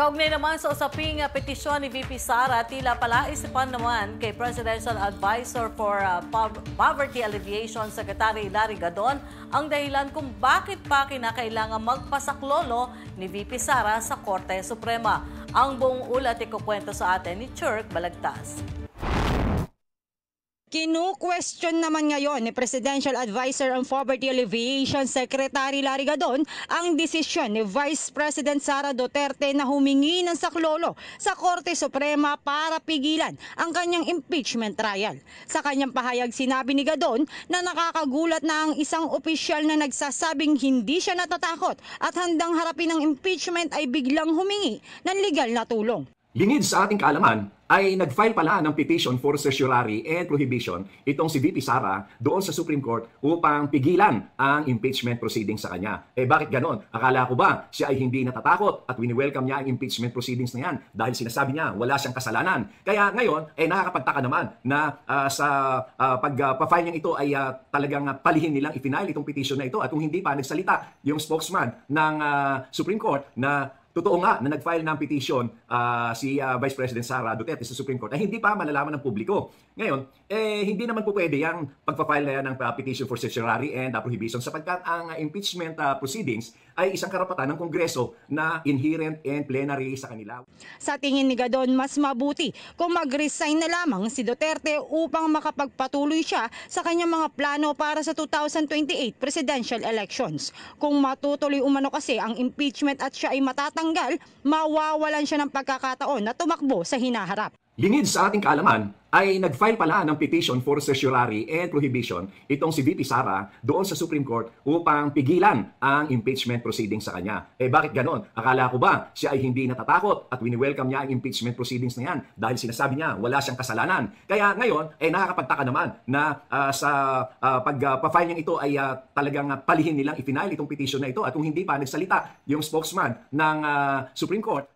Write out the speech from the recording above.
Kaugnay naman sa usaping petisyon ni VP Sara, tila palaisipan naman kay Presidential Advisor for Poverty Alleviation Secretary Larry Gadon ang dahilan kung bakit pa kinakailangan magpasaklolo ni VP Sara sa Korte Suprema. Ang buong ulat ikukwento sa atin ni Churk Balagtas. Kinu-question naman ngayon ni Presidential Advisor on Poverty Alleviation Secretary Larry Gadon ang desisyon ni Vice President Sara Duterte na humingi ng saklolo sa Korte Suprema para pigilan ang kanyang impeachment trial. Sa kanyang pahayag, sinabi ni Gadon na nakakagulat na ang isang opisyal na nagsasabing hindi siya natatakot at handang harapin ang impeachment ay biglang humingi ng legal na tulong. Lingid sa ating kaalaman ay nag-file pala ng petition for certiorari and prohibition itong si VP Sara doon sa Supreme Court upang pigilan ang impeachment proceedings sa kanya. Bakit ganon? Akala ko ba siya ay hindi natatakot at wini-welcome niya ang impeachment proceedings na yan dahil sinasabi niya wala siyang kasalanan. Kaya ngayon nakakapagtaka naman na sa pag-file niya ito ay talagang palihin nilang i-final itong petition na ito at kung hindi pa nagsalita yung spokesman ng Supreme Court na totoo nga na nag-file ng petition si Vice President Sara Duterte sa Supreme Court ay hindi pa malalaman ng publiko. Ngayon, hindi naman po pwede yung pagpa-file na yan ng petition for certiorari and prohibition sapagkat ang impeachment proceedings ay isang karapatan ng Kongreso na inherent and plenary sa kanila. Sa tingin ni Gadon, mas mabuti kung mag-resign na lamang si Duterte upang makapagpatuloy siya sa kanyang mga plano para sa 2028 presidential elections. Kung matutuloy umano kasi ang impeachment at siya ay matatanggal, mawawalan siya ng pagkakataon na tumakbo sa hinaharap. Lingid sa ating kaalaman ay nag-file pala ng petition for certiorari and prohibition itong si VP Sara doon sa Supreme Court upang pigilan ang impeachment proceedings sa kanya. Bakit ganon? Akala ko ba siya ay hindi natatakot at wini-welcome niya ang impeachment proceedings na yan dahil sinasabi niya wala siyang kasalanan. Kaya ngayon nakakapagtaka naman na sa pag-file niya ito ay talagang palihin nilang i-final itong petition na ito at kung hindi pa nagsalita yung spokesman ng Supreme Court